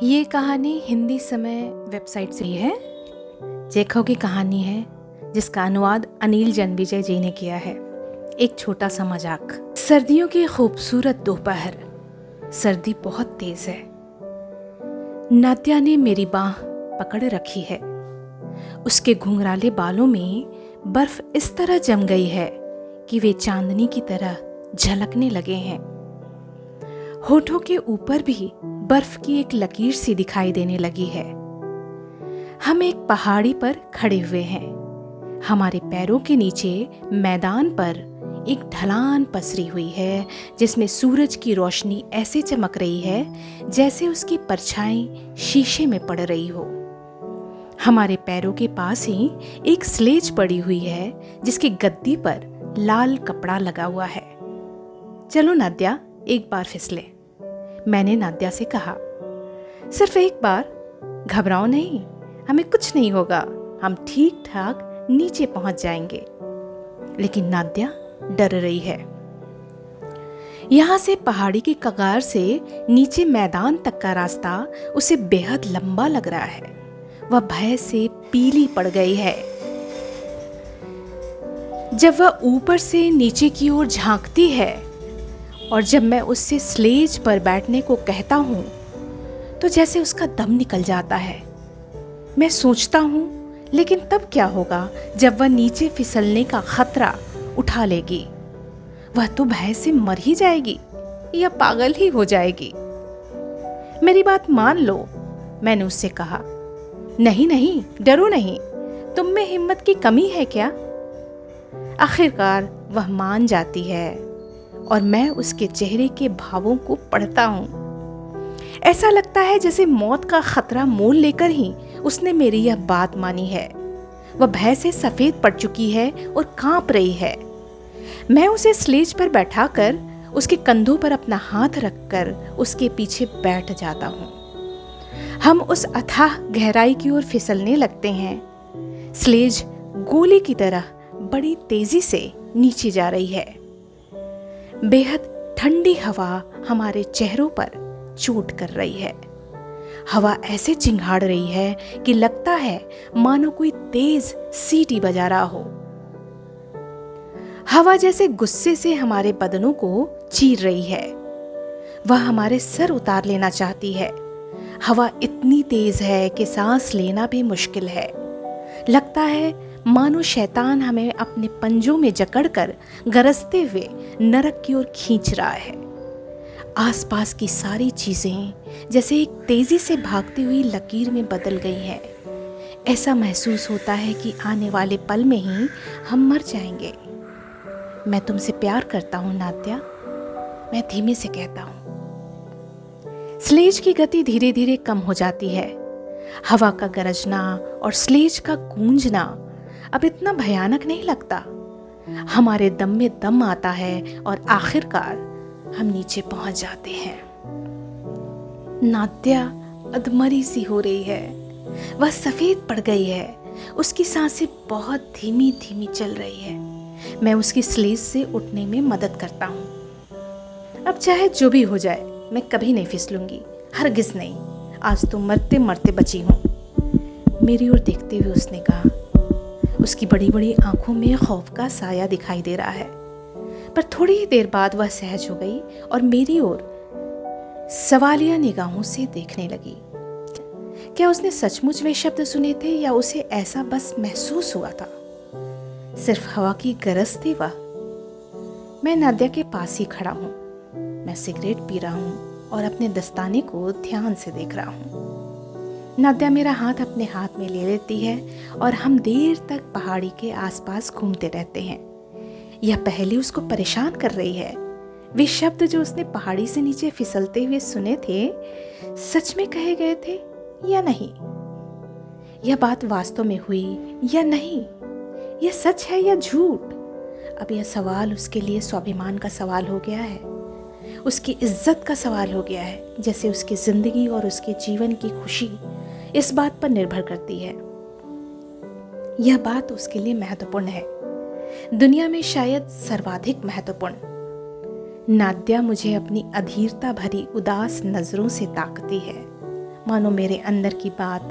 ये कहानी हिंदी समय वेबसाइट से ही है। चेखव की कहानी है जिसका अनुवाद अनिल जन्मेजय जी ने किया है। एक छोटा सा मजाक। सर्दियों की खूबसूरत दोपहर। सर्दी बहुत तेज है। नात्या ने मेरी बाह पकड़ रखी है। उसके घुंघराले बालों में बर्फ इस तरह जम गई है कि वे चांदनी की तरह झलकने लगे हैं। होठों के ऊपर भी बर्फ की एक लकीर सी दिखाई देने लगी है। हम एक पहाड़ी पर खड़े हुए हैं। हमारे पैरों के नीचे मैदान पर एक ढलान पसरी हुई है जिसमें सूरज की रोशनी ऐसे चमक रही है जैसे उसकी परछाई शीशे में पड़ रही हो। हमारे पैरों के पास ही एक स्लेज पड़ी हुई है जिसकी गद्दी पर लाल कपड़ा लगा हुआ है। चलो नाद्या, एक बार फिसले, मैंने नाद्या से कहा। सिर्फ एक बार, घबराओ नहीं, हमें कुछ नहीं होगा, हम ठीक ठाक नीचे पहुंच जाएंगे। लेकिन नाद्या डर रही है। यहां से पहाड़ी की कगार से नीचे मैदान तक का रास्ता उसे बेहद लंबा लग रहा है। वह भय से पीली पड़ गई है। जब वह ऊपर से नीचे की ओर झांकती है और जब मैं उससे स्लेज पर बैठने को कहता हूं तो जैसे उसका दम निकल जाता है। मैं सोचता हूं, लेकिन तब क्या होगा जब वह नीचे फिसलने का खतरा उठा लेगी? वह तो भय से मर ही जाएगी या पागल ही हो जाएगी। मेरी बात मान लो, मैंने उससे कहा। नहीं नहीं, डरो नहीं, तुम में हिम्मत की कमी है क्या? आखिरकार वह मान जाती है और मैं उसके चेहरे के भावों को पढ़ता हूं। ऐसा लगता है जैसे मौत का खतरा मोल लेकर ही उसने मेरी यह बात मानी है। वह भय से सफेद पड़ चुकी है और कांप रही है। मैं उसे स्लेज पर बैठाकर उसके कंधों पर अपना हाथ रखकर उसके पीछे बैठ जाता हूं। हम उस अथाह गहराई की ओर फिसलने लगते हैं। स्लेज गोली की तरह बड़ी तेजी से नीचे जा रही है। बेहद ठंडी हवा हमारे चेहरों पर चोट कर रही है। हवा ऐसे चिंगाड़ रही है कि लगता है मानो कोई तेज सीटी बजा रहा हो। हवा जैसे गुस्से से हमारे बदनों को चीर रही है। वह हमारे सर उतार लेना चाहती है। हवा इतनी तेज है कि सांस लेना भी मुश्किल है। लगता है मानो शैतान हमें अपने पंजों में जकड़कर गरजते हुए नरक की ओर खींच रहा है। आसपास की सारी चीजें जैसे एक तेजी से भागती हुई लकीर में बदल गई हैं। ऐसा महसूस होता है कि आने वाले पल में ही हम मर जाएंगे। मैं तुमसे प्यार करता हूँ नात्या, मैं धीमे से कहता हूँ। स्लेज की गति धीरे धीरे कम हो जाती है। हवा का गरजना और स्लेज का गूंजना अब इतना भयानक नहीं लगता। हमारे दम में दम आता है और आखिरकार हम नीचे पहुंच जाते हैं। नात्या अधमरी सी हो रही है। वह सफेद पड़ गई है। उसकी सांसें बहुत धीमी धीमी चल रही है। मैं उसकी स्लेज से उठने में मदद करता हूँ। अब चाहे जो भी हो जाए, मैं कभी नहीं फिसलूंगी, हरगिज नहीं। आज तो मरते मरते बची हूँ, मेरी ओर देखते हुए उसने कहा। उसकी बड़ी बड़ी आंखों में खौफ का साया दिखाई दे रहा है, पर थोड़ी ही देर बाद वह सहज हो गई और मेरी ओर सवालिया निगाहों से देखने लगी। क्या उसने सचमुच वे शब्द सुने थे या उसे ऐसा बस महसूस हुआ था? सिर्फ हवा की गरज थी वह। मैं नाद्या के पास ही खड़ा हूँ। मैं सिगरेट पी रहा हूँ और अपने दस्ताने को ध्यान से देख रहा हूँ। नाद्या मेरा हाथ अपने हाथ में ले लेती है और हम देर तक पहाड़ी के आसपास घूमते रहते हैं। यह पहेली उसको परेशान कर रही है। वे शब्द जो उसने पहाड़ी से नीचे फिसलते हुए सुने थे, सच में कहे गए थे या नहीं? यह बात वास्तव में हुई या नहीं? यह सच है या झूठ? अब यह सवाल उसके लिए स्वाभिमान का सवाल हो गया है, उसकी इज्जत का सवाल हो गया है। जैसे उसकी जिंदगी और उसके जीवन की खुशी इस बात पर निर्भर करती है। यह बात उसके लिए महत्वपूर्ण है, दुनिया में शायद सर्वाधिक महत्वपूर्ण। नाद्या मुझे अपनी अधीरता भरी उदास नजरों से ताकती है। मानो मेरे अंदर की बात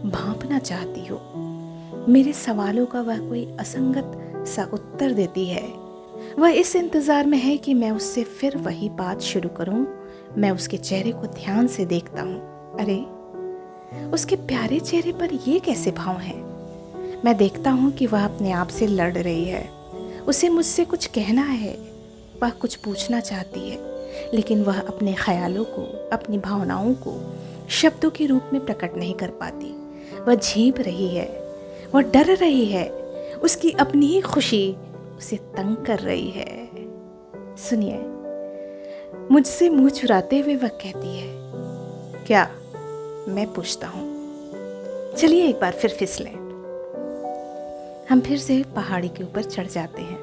भांपना चाहती हो। मेरे सवालों का वह कोई असंगत सा उत्तर देती है। वह इस इंतज़ार में है कि मैं उससे फिर वही बात शुरू करूं। मैं उसके चेहरे को ध्यान से देखता हूं। अरे, उसके प्यारे चेहरे पर ये कैसे भाव हैं? मैं देखता हूं कि वह अपने आप से लड़ रही है। उसे मुझसे कुछ कहना है, वह कुछ पूछना चाहती है, लेकिन वह अपने ख्यालों को, अपनी भावनाओं को शब्दों के रूप में प्रकट नहीं कर पाती। वह झेप रही है, वह डर रही है। उसकी अपनी ही खुशी उसे तंग कर रही है। सुनिए, मुझसे मुंह चुराते हुए वह कहती है, क्या? मैं पूछता हूँ। चलिए एक बार फिर फिसलें। हम फिर से पहाड़ी के ऊपर चढ़ जाते हैं।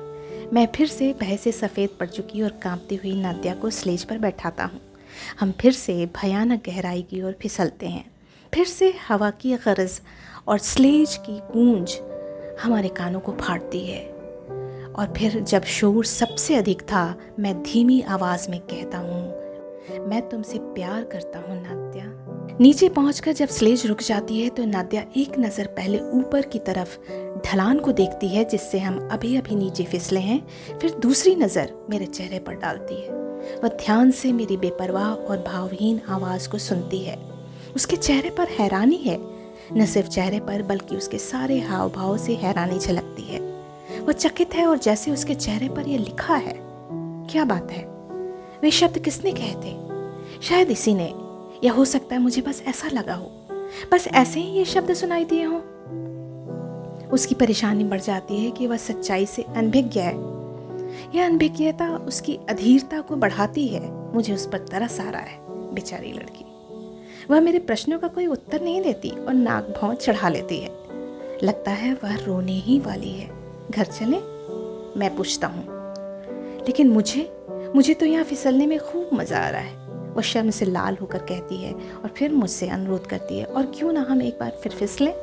मैं फिर से भय से सफ़ेद पड़ चुकी और कांपती हुई नादिया को स्लेज पर बैठाता हूँ। हम फिर से भयानक गहराई की ओर फिसलते हैं। फिर से हवा की गरज और स्लेज की गूंज हमारे कानों को फाड़ती है। और फिर जब शोर सबसे अधिक था, मैं धीमी आवाज़ में कहता हूँ, मैं तुमसे प्यार करता हूँ नादिया। नीचे पहुंचकर जब स्लेज रुक जाती है तो नादिया एक नज़र पहले ऊपर की तरफ ढलान को देखती है जिससे हम अभी अभी नीचे फिसले हैं, फिर दूसरी नज़र मेरे चेहरे पर डालती है। वह ध्यान से मेरी बेपरवाह और भावहीन आवाज़ को सुनती है। उसके चेहरे पर हैरानी है, न सिर्फ चेहरे पर बल्कि उसके सारे हाव भाव से हैरानी झलकती है। वह चकित है और जैसे उसके चेहरे पर यह लिखा है। क्या बात है? वे शब्द किसने कहे थे? शायद इसी ने, या हो सकता है मुझे बस ऐसा लगा हो, बस ऐसे ही ये शब्द सुनाई दिए हों। उसकी परेशानी बढ़ जाती है कि वह सच्चाई से अनभिज्ञ है। यह अनभिज्ञता उसकी अधीरता को बढ़ाती है। मुझे उस पर तरस आ रहा है। बेचारी लड़की, वह मेरे प्रश्नों का कोई उत्तर नहीं देती और नाक भौं चढ़ा लेती है। लगता है वह रोने ही वाली है। घर चलें? मैं पूछता हूँ। लेकिन मुझे तो यहाँ फिसलने में खूब मज़ा आ रहा है। वह शर्म से लाल होकर कहती है और फिर मुझसे अनुरोध करती है, और क्यों ना हम एक बार फिर फिसलें?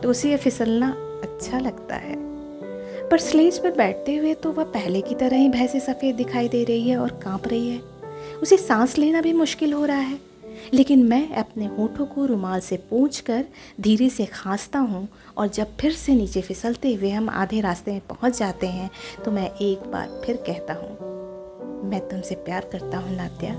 तो उसे यह फिसलना अच्छा लगता है। पर स्लेज पर बैठते हुए तो वह पहले की तरह ही भय से सफ़ेद दिखाई दे रही है और कांप रही है। उसे सांस लेना भी मुश्किल हो रहा है। लेकिन मैं अपने होठों को रुमाल से पोंछकर धीरे से खांसता हूँ, और जब फिर से नीचे फिसलते हुए हम आधे रास्ते में पहुँच जाते हैं तो मैं एक बार फिर कहता हूँ, मैं तुमसे प्यार करता हूँ नादिया।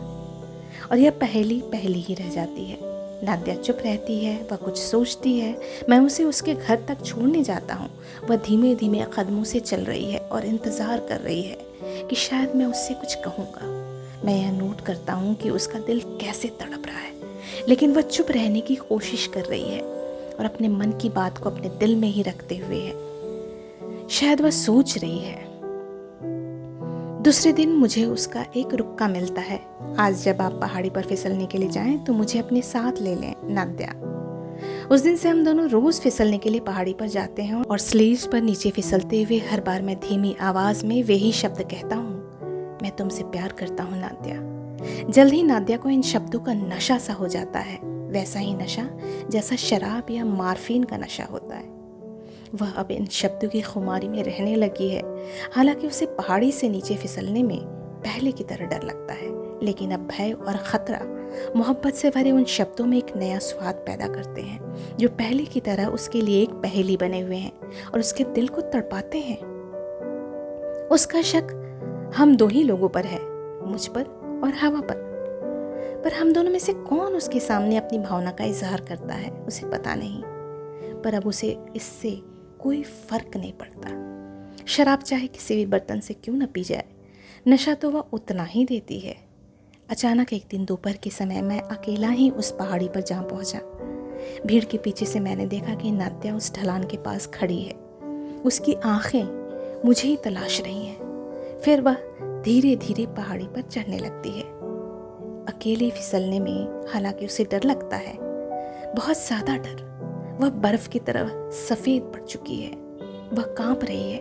और यह पहली ही रह जाती है। नादिया चुप रहती है, वह कुछ सोचती है। मैं उसे उसके घर तक छोड़ने जाता हूँ। वह धीमे धीमे कदमों से चल रही है और इंतज़ार कर रही है कि शायद मैं उससे कुछ कहूँगा। मैं यह नोट करता हूँ कि उसका दिल कैसे तड़प रहा है, लेकिन वह चुप रहने की कोशिश कर रही है और अपने मन की बात को अपने दिल में ही रखते हुए है। शायद वह सोच रही है। दूसरे दिन मुझे उसका एक रुक्का मिलता है। आज जब आप पहाड़ी पर फिसलने के लिए जाएं तो मुझे अपने साथ ले लें नादिया। उस दिन से हम दोनों रोज़ फिसलने के लिए पहाड़ी पर जाते हैं और स्लेज पर नीचे फिसलते हुए हर बार मैं धीमी आवाज़ में वही शब्द कहता हूँ, मैं तुमसे प्यार करता हूँ नादिया। जल्द ही नादिया को इन शब्दों का नशा सा हो जाता है, वैसा ही नशा जैसा शराब या मार्फिन का नशा होता है। वह अब इन शब्दों की खुमारी में रहने लगी है। हालांकि उसे पहाड़ी से नीचे फिसलने में पहले की तरह डर लगता है, लेकिन अब भय और ख़तरा मोहब्बत से भरे उन शब्दों में एक नया स्वाद पैदा करते हैं जो पहले की तरह उसके लिए एक पहेली बने हुए हैं और उसके दिल को तड़पाते हैं। उसका शक हम दो ही लोगों पर है, मुझ पर और हवा पर हम दोनों में से कौन उसके सामने अपनी भावना का इजहार करता है उसे पता नहीं। पर अब उसे इससे कोई फर्क नहीं पड़ता। शराब चाहे किसी भी बर्तन से क्यों न पी जाए, नशा तो वह उतना ही देती है। अचानक एक दिन दोपहर के समय मैं अकेला ही उस पहाड़ी पर जा पहुंचा। भीड़ के पीछे से मैंने देखा कि नादिया उस ढलान के पास खड़ी है। उसकी आंखें मुझे ही तलाश रही हैं। फिर वह धीरे धीरे पहाड़ी पर चढ़ने लगती है। अकेले फिसलने में हालांकि उसे डर लगता है, बहुत ज़्यादा डर। वह बर्फ की तरह सफ़ेद पड़ चुकी है। वह कांप रही है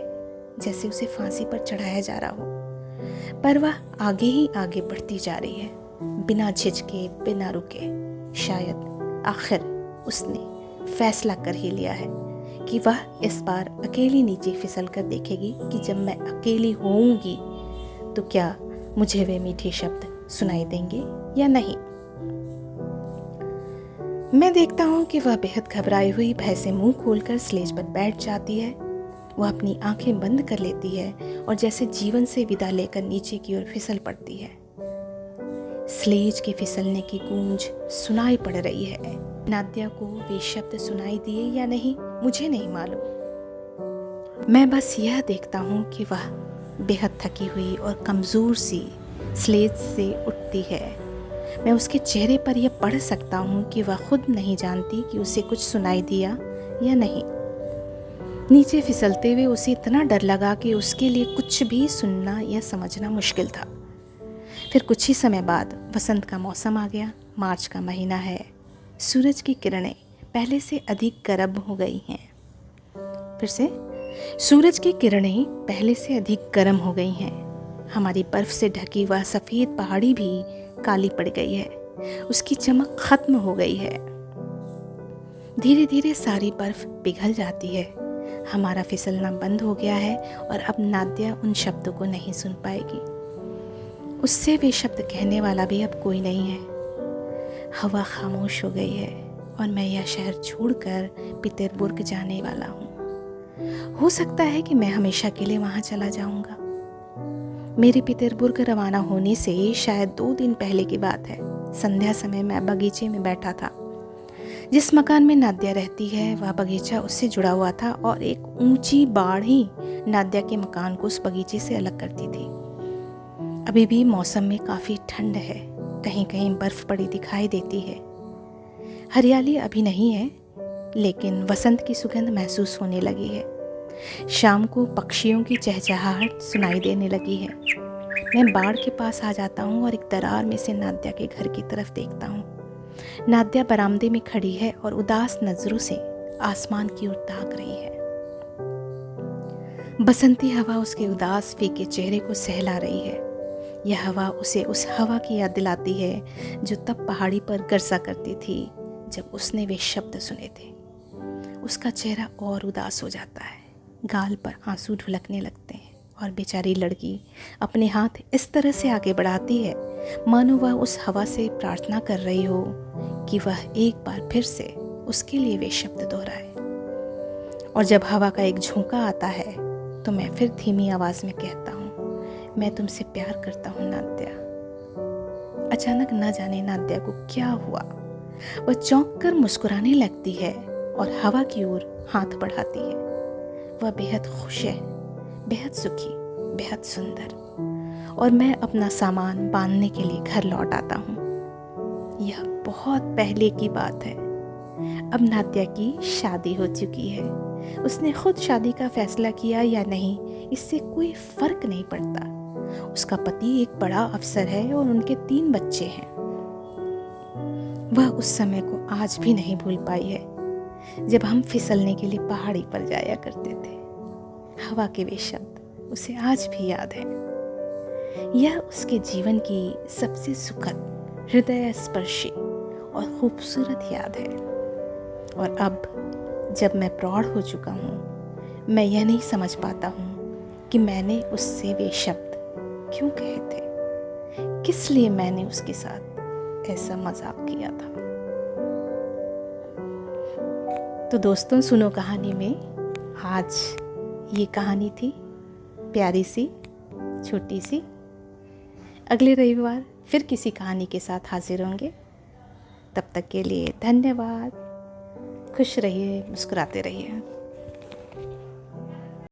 जैसे उसे फांसी पर चढ़ाया जा रहा हो, पर वह आगे ही आगे बढ़ती जा रही है, बिना झिझके, बिना रुके। शायद आखिर उसने फैसला कर ही लिया है कि वह इस बार अकेली नीचे फिसल कर देखेगी कि जब मैं अकेली होऊंगी तो क्या मुझे वे मीठे शब्द सुनाई देंगे या नहीं। मैं देखता हूँ कि वह बेहद घबराई हुई भय से मुंह खोलकर स्लेज पर बैठ जाती है। वह अपनी आंखें बंद कर लेती है और जैसे जीवन से विदा लेकर नीचे की ओर फिसल पड़ती है। स्लेज के फिसलने की गूंज सुनाई पड़ रही है। नादिया को वे शब्द सुनाई दिए या नहीं मुझे नहीं मालूम। मैं बस यह देखता हूँ कि वह बेहद थकी हुई और कमज़ोर सी स्लेज से उठती है। मैं उसके चेहरे पर यह पढ़ सकता हूँ कि वह खुद नहीं जानती कि उसे कुछ सुनाई दिया या नहीं। नीचे फिसलते हुए उसे इतना डर लगा कि उसके लिए कुछ भी सुनना या समझना मुश्किल था। फिर कुछ ही समय बाद वसंत का मौसम आ गया। मार्च का महीना है। सूरज की किरणें पहले से अधिक गर्म हो गई हैं। फिर से सूरज की किरणें पहले से अधिक गर्म हो गई हैं। हमारी बर्फ से ढकी वह सफ़ेद पहाड़ी भी काली पड़ गई है। उसकी चमक खत्म हो गई है। धीरे धीरे सारी बर्फ पिघल जाती है। हमारा फिसलना बंद हो गया है और अब नादिया उन शब्दों को नहीं सुन पाएगी। उससे वे शब्द कहने वाला भी अब कोई नहीं है। हवा खामोश हो गई है और मैं यह शहर छोड़कर पीटरबर्ग जाने वाला हूँ। हो सकता है कि मैं हमेशा के लिए वहाँ चला जाऊँगा। मेरे पीटरबर्ग रवाना होने से शायद 2 दिन पहले की बात है। संध्या समय मैं बगीचे में बैठा था। जिस मकान में नादिया रहती है वह बगीचा उससे जुड़ा हुआ था और एक ऊंची बाड़ ही नादिया के मकान को उस बगीचे से अलग करती थी। अभी भी मौसम में काफ़ी ठंड है। कहीं कहीं बर्फ़ पड़ी दिखाई देती है। हरियाली अभी नहीं है, लेकिन वसंत की सुगंध महसूस होने लगी है। शाम को पक्षियों की चहचहाहट सुनाई देने लगी है। मैं बाड़ के पास आ जाता हूँ और एक दरार में से नादिया के घर की तरफ देखता हूँ। नादिया बरामदे में खड़ी है और उदास नज़रों से आसमान की ओर ताक रही है। बसंती हवा उसके उदास फीके चेहरे को सहला रही है। यह हवा उसे उस हवा की याद दिलाती है जो तब पहाड़ी पर गरजा करती थी जब उसने वे शब्द सुने थे। उसका चेहरा और उदास हो जाता है। गाल पर आंसू ढुलकने लगते हैं और बेचारी लड़की अपने हाथ इस तरह से आगे बढ़ाती है मानो वह उस हवा से प्रार्थना कर रही हो कि वह एक बार फिर से उसके लिए वे शब्द दोहराए। और जब हवा का एक झोंका आता है तो मैं फिर धीमी आवाज़ में कहता हूँ, मैं तुमसे प्यार करता हूँ नादिया। अचानक न जाने नादिया को क्या हुआ। वह चौंक कर मुस्कुराने लगती है और हवा की ओर हाथ बढ़ाती है। वह बेहद खुश है, बेहद सुखी, बेहद सुंदर। और मैं अपना सामान बांधने के लिए घर लौट आता हूँ। यह बहुत पहले की बात है। अब नादिया की शादी हो चुकी है। उसने खुद शादी का फैसला किया या नहीं इससे कोई फर्क नहीं पड़ता। उसका पति एक बड़ा अफसर है और उनके 3 बच्चे हैं। वह उस समय को आज भी नहीं भूल पाई है जब हम फिसलने के लिए पहाड़ी पर जाया करते थे। हवा के वे शब्द उसे आज भी याद है। यह उसके जीवन की सबसे सुखद, हृदय स्पर्शी और खूबसूरत याद है। और अब जब मैं प्रौढ़ हो चुका हूँ, मैं यह नहीं समझ पाता हूँ कि मैंने उससे वे शब्द क्यों कहे थे, किस लिए मैंने उसके साथ ऐसा मजाक किया था। तो दोस्तों, सुनो कहानी में आज ये कहानी थी प्यारी सी, छोटी सी। अगले रविवार फिर किसी कहानी के साथ हाजिर होंगे। तब तक के लिए धन्यवाद। खुश रहिए, मुस्कुराते रहिए।